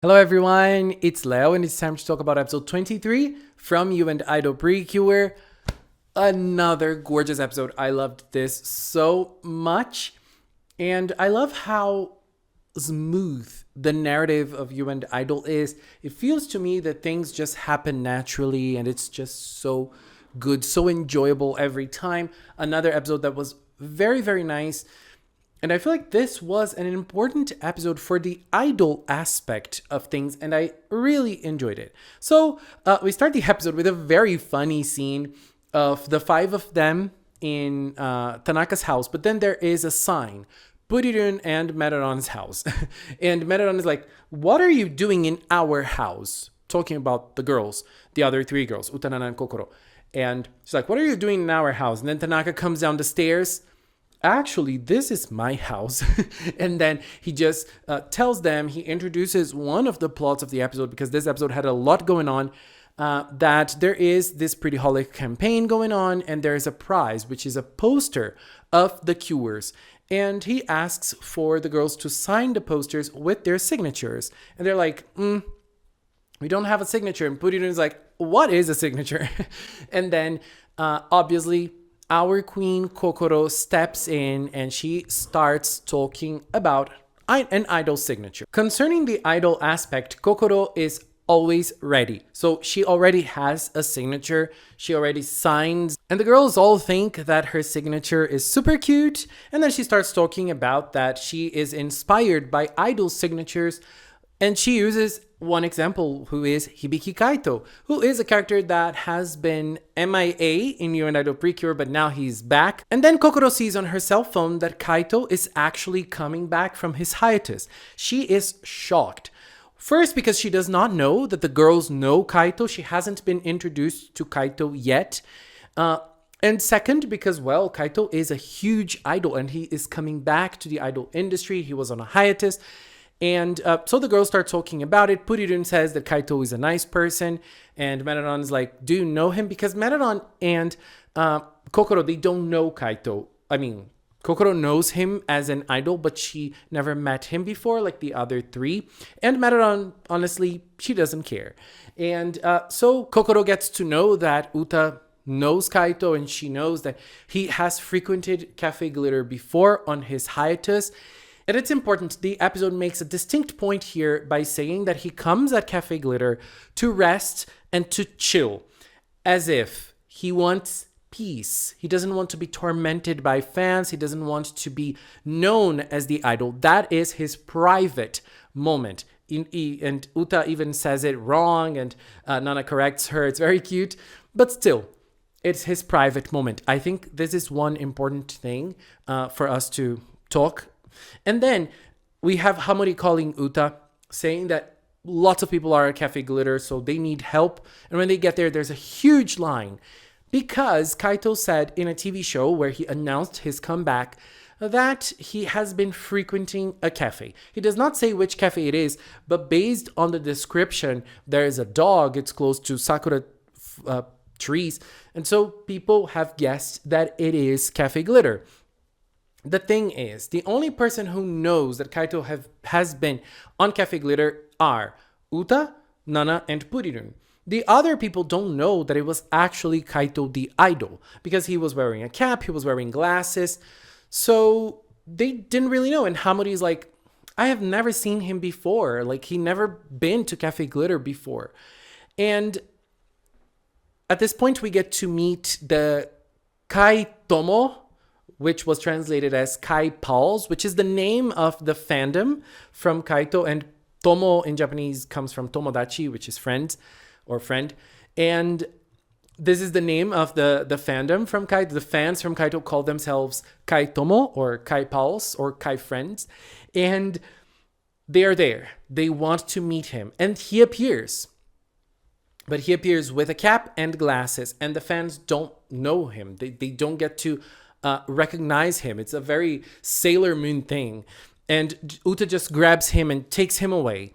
Hello everyone, it's Leo and it's time to talk about episode 23 from You and Idol PreCure. Another gorgeous episode. I loved this so much. And I love how smooth the narrative of You and Idol is. It feels to me that things just happen naturally and it's just so good, so enjoyable every time. Another episode that was very, very nice. And I feel like this was an important episode for the idol aspect of things, and I really enjoyed it. So we start the episode with a very funny scene of the five of them in Tanaka's house, but then there is a sign, Burirun and Merodon's house. And Merodon is like, what are you doing in our house? Talking about the girls, the other three girls, Utanana and Kokoro. And she's like, what are you doing in our house? And then Tanaka comes down the stairs. Actually, this is my house. And then he just tells them, he introduces one of the plots of the episode, because this episode had a lot going on, that there is this Pretty Holic campaign going on, and there is a prize, which is a poster of the cures. And he asks for the girls to sign the posters with their signatures. And they're like, we don't have a signature. And Purin is like, what is a signature? And then, obviously, our queen Kokoro steps in and she starts talking about an idol signature. Concerning the idol aspect, Kokoro is always ready. So she already has a signature, she already signs, and the girls all think that her signature is super cute. And then she starts talking about that she is inspired by idol signatures. And she uses one example, who is Hibiki Kaito, who is a character that has been MIA in You and Idol PreCure, but now he's back. And then Kokoro sees on her cell phone that Kaito is actually coming back from his hiatus. She is shocked. First, because she does not know that the girls know Kaito. She hasn't been introduced to Kaito yet. And second, because, well, Kaito is a huge idol and he is coming back to the idol industry. He was on a hiatus. And so the girls start talking about it. Purirun says that Kaito is a nice person. And Merodon is like, do you know him? Because Merodon and Kokoro, they don't know Kaito. I mean, Kokoro knows him as an idol, but she never met him before, like the other three. And Merodon, honestly, she doesn't care. And so Kokoro gets to know that Uta knows Kaito, and she knows that he has frequented Cafe Glitter before on his hiatus. And it's important, the episode makes a distinct point here by saying that he comes at Cafe Glitter to rest and to chill, as if he wants peace. He doesn't want to be tormented by fans. He doesn't want to be known as the idol. That is his private moment. And Uta even says it wrong, and Nana corrects her. It's very cute, but still, it's his private moment. I think this is one important thing for us to talk. And then we have Hamori calling Uta, saying that lots of people are at Cafe Glitter, so they need help. And when they get there, there's a huge line. Because Kaito said in a TV show where he announced his comeback that he has been frequenting a cafe. He does not say which cafe it is, but based on the description, there is a dog. It's close to sakura trees. And so people have guessed that it is Cafe Glitter. The thing is, the only person who knows that Kaito has been on Cafe Glitter are Uta, Nana, and Purirun. The other people don't know that it was actually Kaito the idol, because he was wearing a cap, he was wearing glasses, so they didn't really know. And Hamori is like, I have never seen him before, like he never been to Cafe Glitter before. And at this point we get to meet the Kaitomo, which was translated as Kai Pals, which is the name of the fandom from Kaito. And Tomo in Japanese comes from Tomodachi, which is friends or friend. And this is the name of the fandom from Kaito. The fans from Kaito call themselves Kaitomo or Kai Pals or Kai Friends. And they are there. They want to meet him. And he appears. But he appears with a cap and glasses. And the fans don't know him. They don't get to recognize him. It's a very Sailor Moon thing. And Uta just grabs him and takes him away.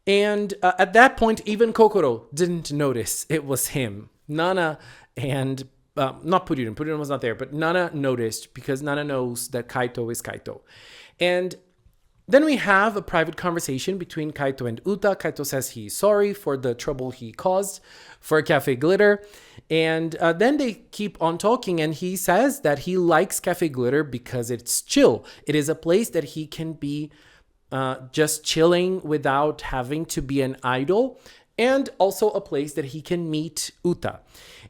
And at that point, even Kokoro didn't notice it was him. Nana and, not Purirun. Purirun was not there, but Nana noticed, because Nana knows that Kaito is Kaito. And Then we have a private conversation between Kaito and Uta. Kaito says he's sorry for the trouble he caused for Cafe Glitter. And then they keep on talking, and he says that he likes Cafe Glitter because it's chill. It is a place that he can be just chilling without having to be an idol, and also a place that he can meet Uta.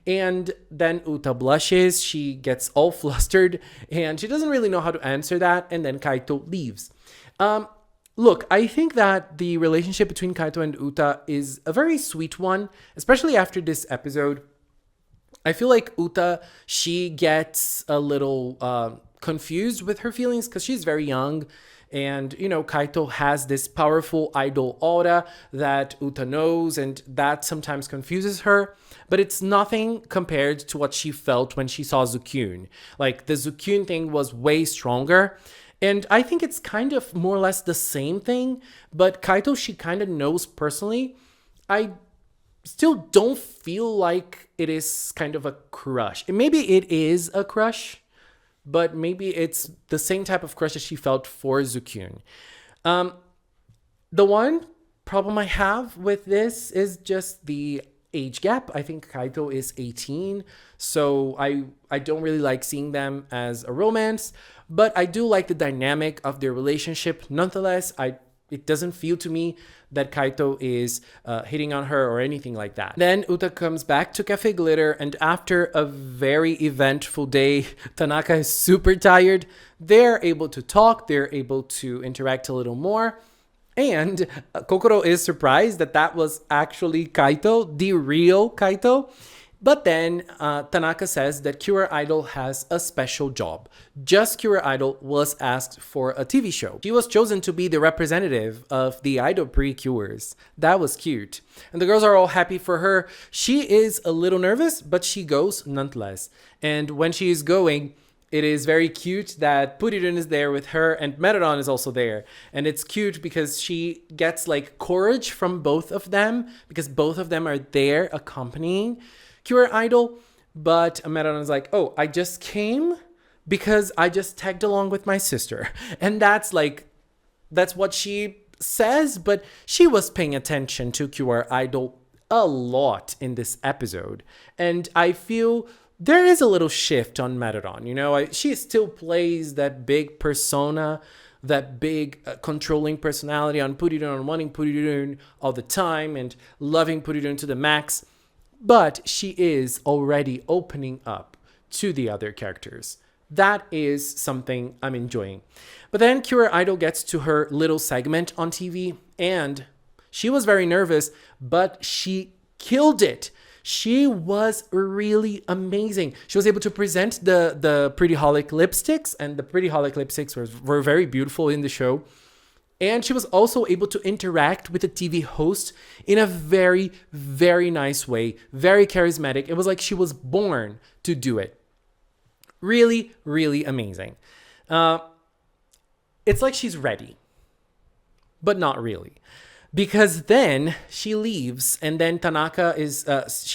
And then Uta blushes, she gets all flustered, and she doesn't really know how to answer that, and then Kaito leaves. Look, I think that the relationship between Kaito and Uta is a very sweet one, especially after this episode. I feel like Uta, she gets a little confused with her feelings because she's very young. And, you know, Kaito has this powerful idol aura that Uta knows, and that sometimes confuses her. But it's nothing compared to what she felt when she saw Zukyun. Like, the Zukyun thing was way stronger. And I think it's kind of more or less the same thing. But Kaito, she kind of knows personally. I still don't feel like it is kind of a crush. Maybe it is a crush, but maybe it's the same type of crush that she felt for Zukyun. The one problem I have with this is just the age gap. I think Kaito is 18, so I don't really like seeing them as a romance, but I do like the dynamic of their relationship. Nonetheless, it doesn't feel to me that Kaito is hitting on her or anything like that. Then Uta comes back to Cafe Glitter, and after a very eventful day, Tanaka is super tired. They're able to talk, they're able to interact a little more. And Kokoro is surprised that that was actually Kaito, the real Kaito. But then Tanaka says that Cure Idol has a special job. Just Cure Idol was asked for a TV show. She was chosen to be the representative of the idol PreCures. That was cute. And the girls are all happy for her. She is a little nervous, but she goes nonetheless. And when she is going, it is very cute that Purirun is there with her, and Merodon is also there. And it's cute because she gets like courage from both of them, because both of them are there accompanying Cure Idol. But Merodon is like, oh, I just came because I just tagged along with my sister. And that's what she says, but she was paying attention to Cure Idol a lot in this episode. And I feel there is a little shift on Merodon. You know, she still plays that big persona, that big controlling personality on Purirun, wanting Purirun all the time and loving Purirun to the max. But she is already opening up to the other characters. That is something I'm enjoying. But then Cure Idol gets to her little segment on TV, and she was very nervous, but she killed it. She was really amazing. She was able to present the Pretty Holic lipsticks, and the Pretty Holic lipsticks were very beautiful in the show. And she was also able to interact with the TV host in a very, very nice way, very charismatic. It was like she was born to do it. Really, really amazing. It's like she's ready, but not really. Because then she leaves, and then Tanaka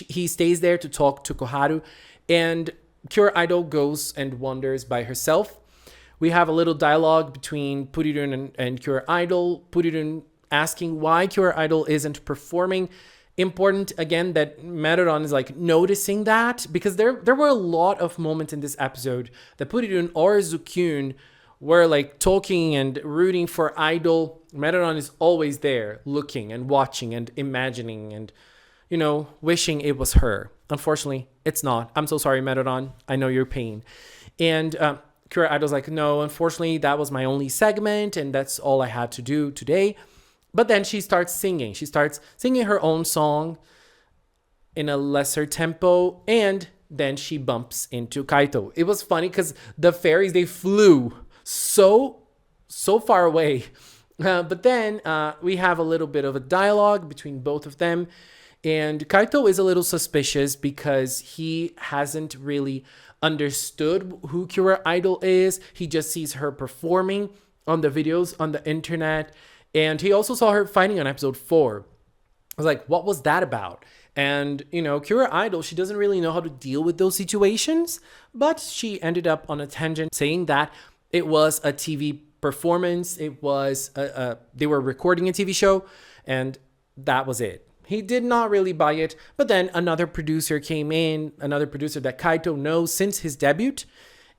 he stays there to talk to Koharu, and Cure Idol goes and wanders by herself. We have a little dialogue between Purirun and Cure Idol. Purirun asking why Cure Idol isn't performing. Important, again, that Merodon is like noticing that, because there were a lot of moments in this episode that Purirun or Zukyun were like talking and rooting for Idol. Merodon is always there looking and watching and imagining and, you know, wishing it was her. Unfortunately, it's not. I'm so sorry, Merodon. I know your pain. And Cure Idol's like, no, unfortunately, that was my only segment and that's all I had to do today. But then she starts singing. She starts singing her own song in a lesser tempo, and then she bumps into Kaito. It was funny because the fairies, they flew so far away. But then we have a little bit of a dialogue between both of them. And Kaito is a little suspicious because he hasn't really understood who Cure Idol is. He just sees her performing on the videos on the internet. And he also saw her fighting on episode 4. I was like, what was that about? And, you know, Cure Idol, she doesn't really know how to deal with those situations. But she ended up on a tangent saying that it was a TV performance. It was they were recording a TV show, and that was it. He did not really buy it. But then another producer came in, another producer that Kaito knows since his debut,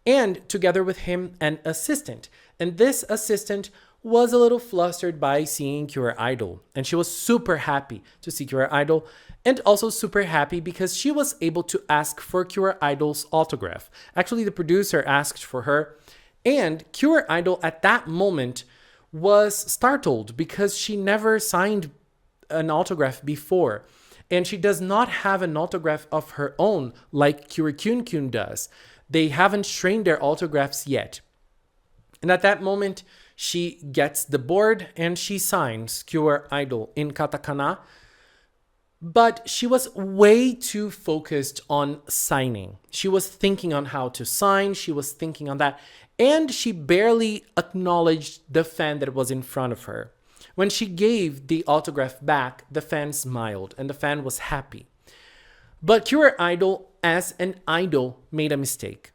and together with him, an assistant. And this assistant was a little flustered by seeing Cure Idol. And she was super happy to see Cure Idol, and also super happy because she was able to ask for Cure Idol's autograph. Actually, the producer asked for her, and Cure Idol at that moment was startled because she never signed an autograph before. And she does not have an autograph of her own like Cure Kyun does. They haven't trained their autographs yet. And at that moment, she gets the board and she signs Cure Idol in katakana. But she was way too focused on signing. She was thinking on how to sign. She was thinking on that. And she barely acknowledged the fan that was in front of her. When she gave the autograph back, the fan smiled and the fan was happy. But Cure Idol, as an idol, made a mistake.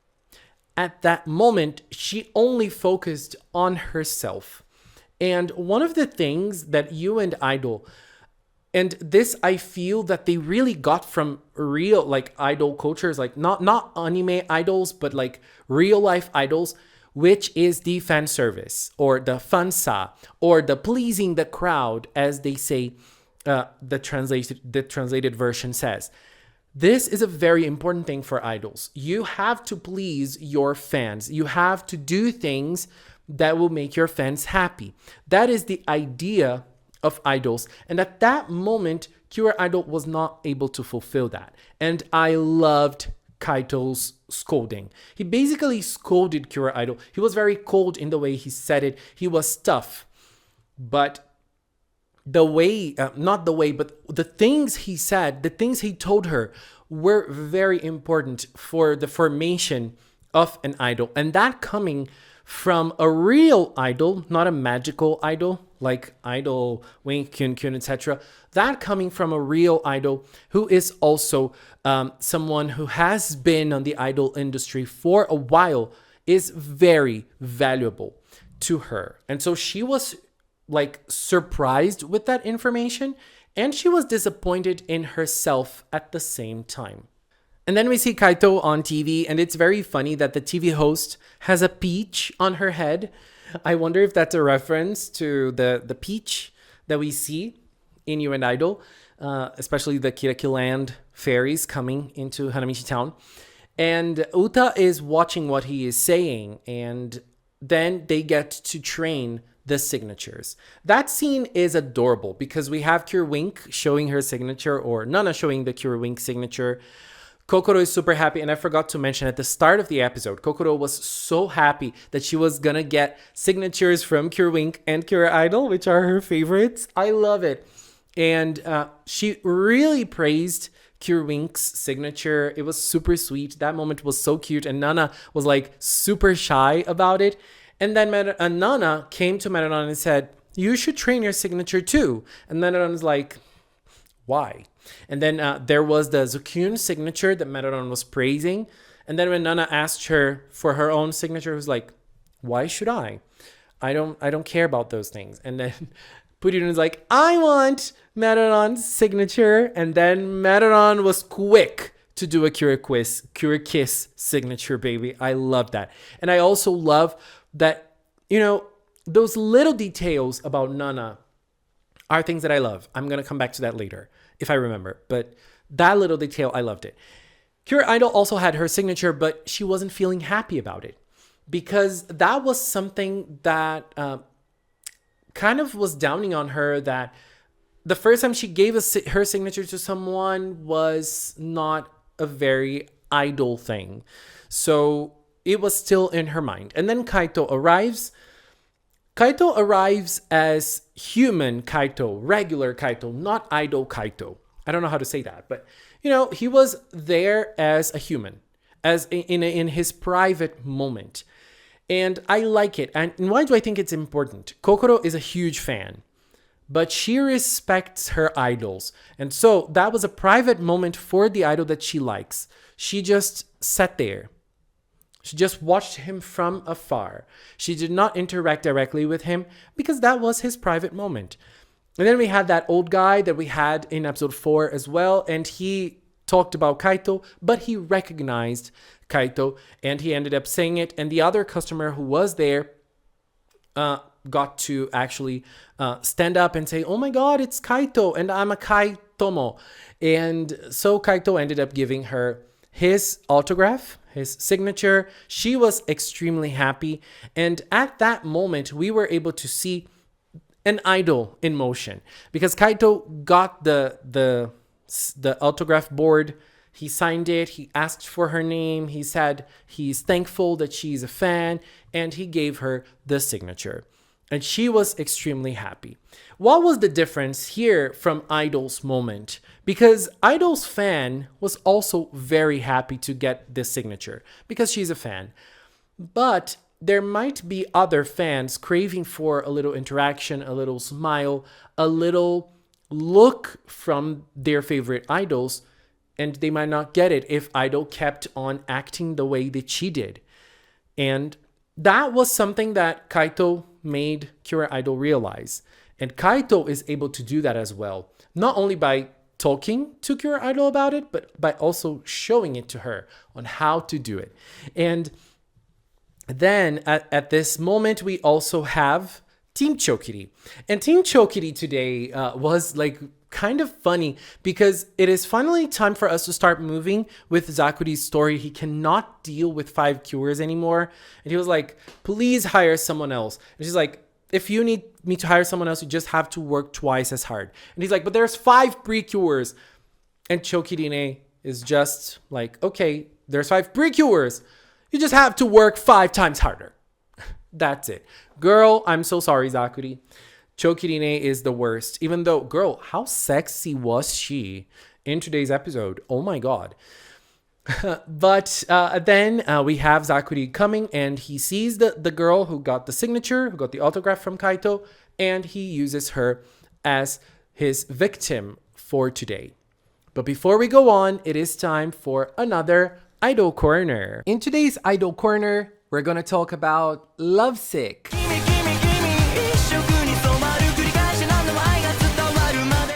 At that moment, she only focused on herself. And one of the things that you and Idol, and this I feel that they really got from real like idol cultures, like not anime idols, but like real life idols, which is the fan service or the fansa or the pleasing the crowd, as they say, the translated version says. This is a very important thing for idols. You have to please your fans. You have to do things that will make your fans happy. That is the idea of idols. And at that moment, Cure Idol was not able to fulfill that. And I loved Kaito's scolding. He basically scolded Cure Idol. He was very cold in the way he said it. He was tough. But the way, but the things he said, the things he told her were very important for the formation of an idol. And that coming from a real idol, not a magical idol, like Idol, Wink, Kyun, etc. That coming from a real idol who is also someone who has been on the idol industry for a while is very valuable to her. And so she was like surprised with that information, and she was disappointed in herself at the same time. And then we see Kaito on TV, and it's very funny that the TV host has a peach on her head. I wonder if that's a reference to the peach that we see in You and Idol, especially the Kiraki Land fairies coming into Hanamichi Town. And Uta is watching what he is saying, and then they get to train the signatures. That scene is adorable because we have Cure Wink showing her signature, or Nana showing the Cure Wink signature. Kokoro is super happy, and I forgot to mention at the start of the episode, Kokoro was so happy that she was gonna get signatures from Cure Wink and Cure Idol, which are her favorites. I love it. And she really praised Cure Wink's signature. It was super sweet. That moment was so cute, and Nana was like super shy about it. And then Nana came to Maranon and said, "You should train your signature too." And Maranon is like, "Why?" And then there was the Zukyun signature that Maranon was praising. And then when Nana asked her for her own signature, she was like, "Why should I? I don't care about those things." And then Purirun is like, "I want Maranon's signature." And then Maranon was quick to do a Cure Kiss signature, baby. I love that. And I also love that, you know, those little details about Nana are things that I love. I'm going to come back to that later if I remember. But that little detail, I loved it. Cure Idol also had her signature, but she wasn't feeling happy about it because that was something that kind of was downing on her, that the first time she gave her signature to someone was not a very idol thing. So it was still in her mind. And then Kaito arrives. Kaito arrives as human Kaito, regular Kaito, not idol Kaito. I don't know how to say that, but you know, he was there as a human, as in his private moment. And I like it. And why do I think it's important? Kokoro is a huge fan, but she respects her idols. And so that was a private moment for the idol that she likes. She just sat there, She just watched him from afar. She did not interact directly with him because that was his private moment. And then we had that old guy that we had in episode 4 as well. And he talked about Kaito, but he recognized Kaito and he ended up saying it. And the other customer who was there got to actually stand up and say, oh my God, it's Kaito and I'm a Kaitomo. And so Kaito ended up giving her his autograph, his signature. She was extremely happy. And at that moment, we were able to see an idol in motion because Kaito got the autograph board. He signed it. He asked for her name. He said he's thankful that she's a fan, and he gave her the signature. And she was extremely happy. What was the difference here from Idol's moment? Because Idol's fan was also very happy to get this signature because she's a fan. But there might be other fans craving for a little interaction, a little smile, a little look from their favorite idols, and they might not get it if Idol kept on acting the way that she did. And that was something that Kaito made Cure Idol realize. And Kaito is able to do that as well. Not only by talking to Cure Idol about it, but by also showing it to her on how to do it. And then at this moment, we also have Team Choki. And Team Choki today was like kind of funny because it is finally time for us to start moving with Zakuri's story. He cannot deal with 5 cures anymore. And he was like, please hire someone else. And she's like, if you need me to hire someone else, you just have to work twice as hard. And he's like, but there's 5 PreCures. And Chokirine is just like, okay, there's 5 PreCures. You just have to work 5 times harder. That's it. Girl, I'm so sorry, Zakuri. Chokirine is the worst. Even though, girl, how sexy was she in today's episode? Oh my God. But then we have Zakuri coming and he sees the girl who got the signature, who got the autograph from Kaito, and he uses her as his victim for today. But before we go on, it is time for another Idol Corner. In today's Idol Corner, we're going to talk about Lovesick.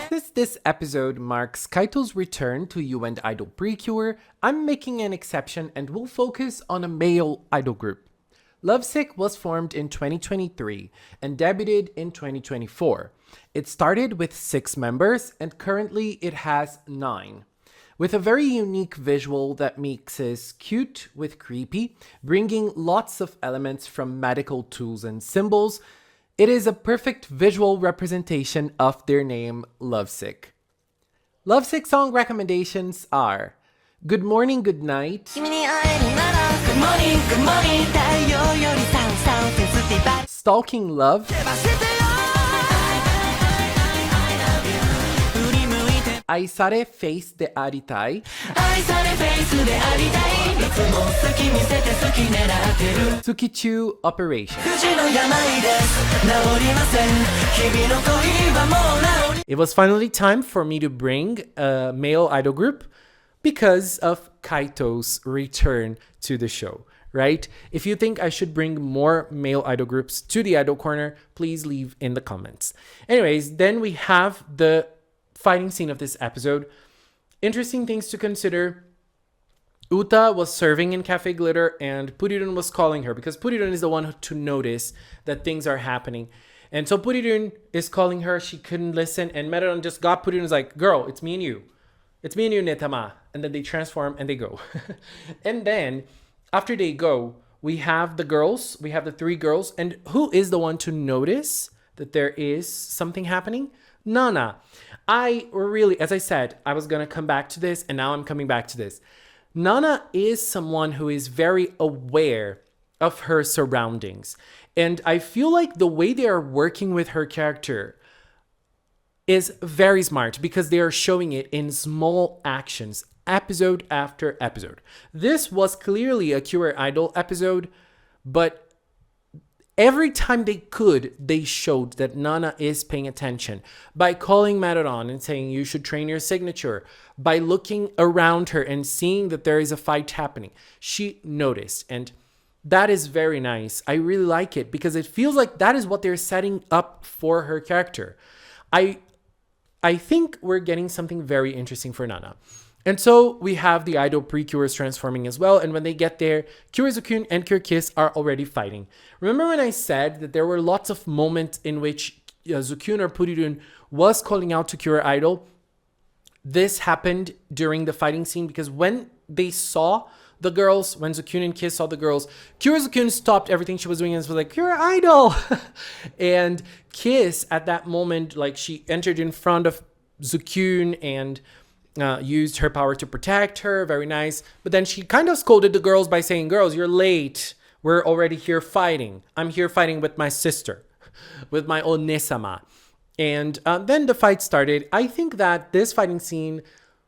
Since this episode marks Kaito's return to You and Idol PreCure, I'm making an exception and will focus on a male idol group. Lovesick was formed in 2023 and debuted in 2024. It started with 6 members and currently it has 9. With a very unique visual that mixes cute with creepy, bringing lots of elements from medical tools and symbols, it is a perfect visual representation of their name, Lovesick. Lovesick song recommendations are Good Morning, Good Night, Stalking Love, Aisare Face de Aritai, Tsukichu Operation. It was finally time for me to bring a male idol group because of Kaito's return to the show, right? If you think I should bring more male idol groups to the Idol Corner, please leave in the comments. Anyways, then we have the fighting scene of this episode. Interesting things to consider. Uta was serving in Cafe Glitter and Purirun was calling her because Purirun is the one to notice that things are happening. And so Purirun is calling her. She couldn't listen and Meron just got Purirun and was like, girl, it's me and you. It's me and you, Netama. And then they transform and they go. And then after they go, we have the girls. We have the 3 girls. And who is the one to notice that there is something happening? Nana. I really, as I said, I was going to come back to this and now I'm coming back to this. Nana is someone who is very aware of her surroundings. And I feel like the way they are working with her character is very smart because they are showing it in small actions, episode after episode. This was clearly a Cure Idol episode, but Every time they could, they showed that Nana is paying attention by calling Marodon and saying, you should train your signature, by looking around her and seeing that there is a fight happening. She noticed, and that is very nice. I really like it because it feels like that is what they're setting up for her character. I think we're getting something very interesting for Nana. And so we have the idol PreCures transforming as well. And when they get there, Kyorizukun and Kyokiss are already fighting. Remember when I said that there were lots of moments in which Zukun or Purirun was calling out to Kyor Idol? This happened during the fighting scene because when they saw the girls, when Zukun and Kiss saw the girls, Kyorizukun stopped everything she was doing and was like, Kyor Idol! And Kiss, at that moment, like she entered in front of Zukun and used her power to protect her. Very nice. But then she kind of scolded the girls by saying, girls, you're late. We're already here fighting. I'm here fighting with my sister, with my Onesama. And then the fight started. I think that this fighting scene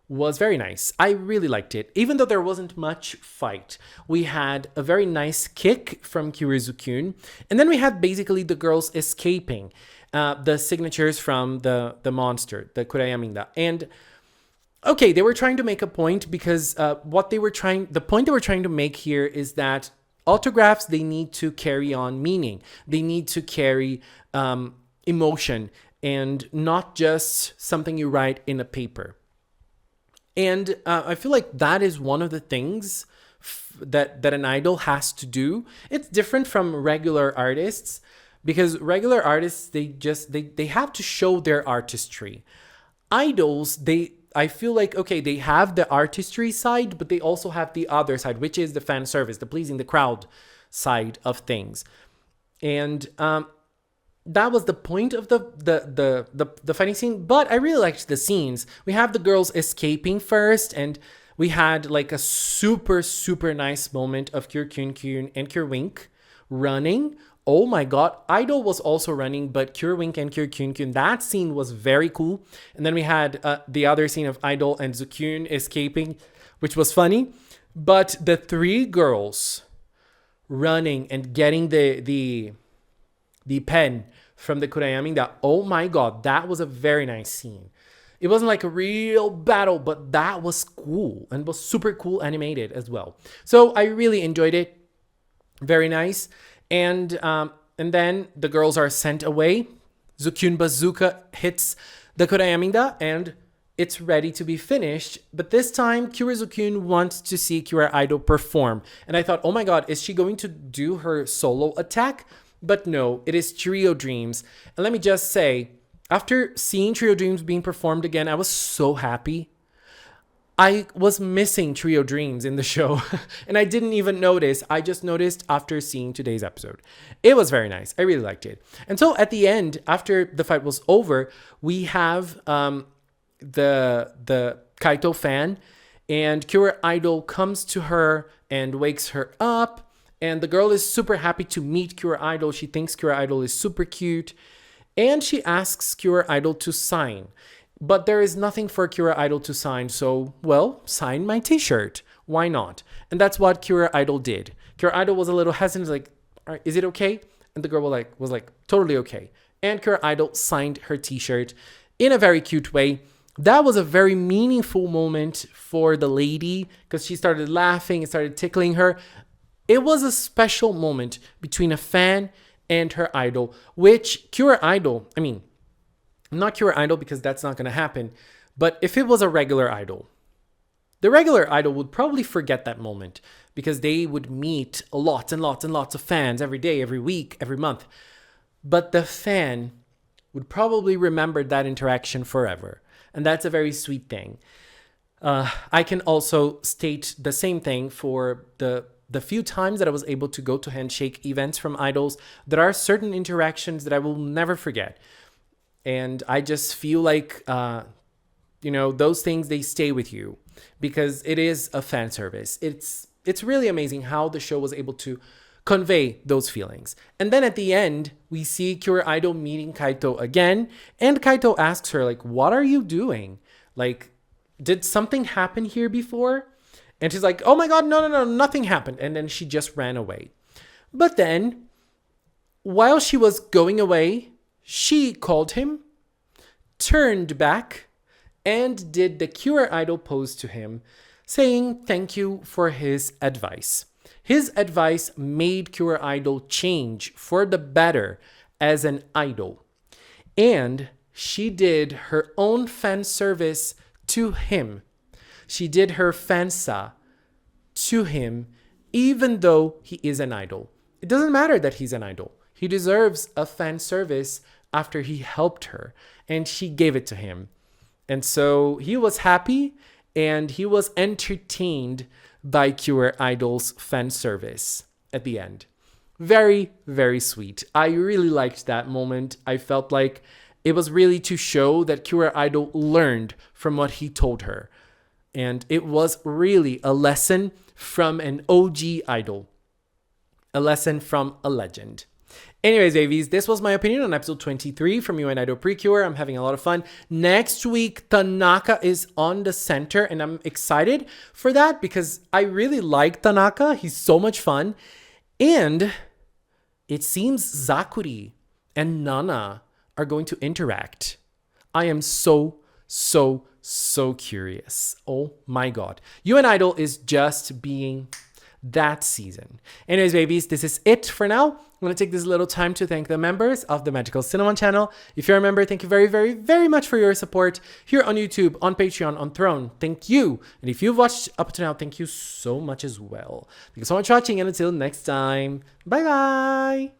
was very nice. I really liked it. Even though there wasn't much fight, we had a very nice kick from Kyorizukun. And then we had basically the girls escaping the signatures from the monster, the Kurayaminda. And okay, they were trying to make a point because the point they were trying to make here is that autographs, they need to carry on meaning. They need to carry emotion and not just something you write in a paper. And I feel like that is one of the things that an idol has to do. It's different from regular artists because regular artists, they have to show their artistry. Idols, I feel like, okay, they have the artistry side, but they also have the other side, which is the fan service, the pleasing the crowd side of things. And that was the point of the fighting scene. But I really liked the scenes. We have the girls escaping first, and we had like a super, super nice moment of Kyor and Kyorwink running. Oh my god, Idol was also running, but Kyorwink and Kyor, that scene was very cool. And then we had the other scene of Idol and Zukun escaping, which was funny. But the three girls running and getting the pen from the Kurayaminda, oh my god, that was a very nice scene. It wasn't like a real battle, but that was cool and was super cool animated as well. So I really enjoyed it. Very nice. And then the girls are sent away. Zukun Bazooka hits the Kurayaminda and it's ready to be finished. But this time, Kyorizukun wants to see Kyor Idol perform. And I thought, oh my god, is she going to do her solo attack? But no, it is Trio Dreams. And let me just say, after seeing Trio Dreams being performed again, I was so happy. I was missing Trio Dreams in the show and I didn't even notice. I just noticed after seeing today's episode. It was very nice. I really liked it. And so at the end, after the fight was over, we have the Kaito fan, and Kyor Idol comes to her and wakes her up. And the girl is super happy to meet Kyor Idol. She thinks Kyor Idol is super cute. And she asks Kyor Idol to sign. But there is nothing for Kyor Idol to sign, so, well, sign my t-shirt. Why not? And that's what Kyor Idol did. Kyor Idol was a little hesitant, like, is it okay? And the girl was like, totally okay. And Kyor Idol signed her t-shirt in a very cute way. That was a very meaningful moment for the lady because she started laughing and started tickling her. It was a special moment between a fan and her idol, which Kyor Idol, not Kyor Idol because that's not going to happen, but if it was a regular idol, the regular idol would probably forget that moment because they would meet lots and lots and lots of fans every day, every week, every month. But the fan would probably remember that interaction forever. And that's a very sweet thing. I can also state the same thing for the few times that I was able to go to handshake events from idols. There are certain interactions that I will never forget. And I just feel like, those things, they stay with you because it is a fan service. It's really amazing how the show was able to convey those feelings. And then at the end, we see Kyor Idol meeting Kaito again. And Kaito asks her, like, what are you doing? Like, did something happen here before? And she's like, oh my god, no, nothing happened. And then she just ran away. But then while she was going away, she called him, turned back, and did the Cure Idol pose to him, saying thank you for his advice. His advice made Cure Idol change for the better as an idol. And she did her own fan service to him. She did her fansa to him, even though he is an idol. It doesn't matter that he's an idol. He deserves a fan service after he helped her, and she gave it to him. And so he was happy and he was entertained by Cure Idol's fan service at the end. Very, very sweet. I really liked that moment. I felt like it was really to show that Cure Idol learned from what he told her. And it was really a lesson from an OG idol. A lesson from a legend. Anyways, babies, this was my opinion on episode 23 from You and Idol PreCure. I'm having a lot of fun. Next week, Tanaka is on the center, and I'm excited for that because I really like Tanaka. He's so much fun. And it seems Zakuri and Nana are going to interact. I am so curious. Oh my God. You and Idol is just being that season. Anyways, babies, this is it for now. I'm going to take this little time to thank the members of the Magical Cinnamon channel. If you're a member, thank you very much for your support here on YouTube, on Patreon, on Throne. Thank you. And if you've watched up to now, thank you so much as well. Thank you so much for watching, and until next time, bye bye.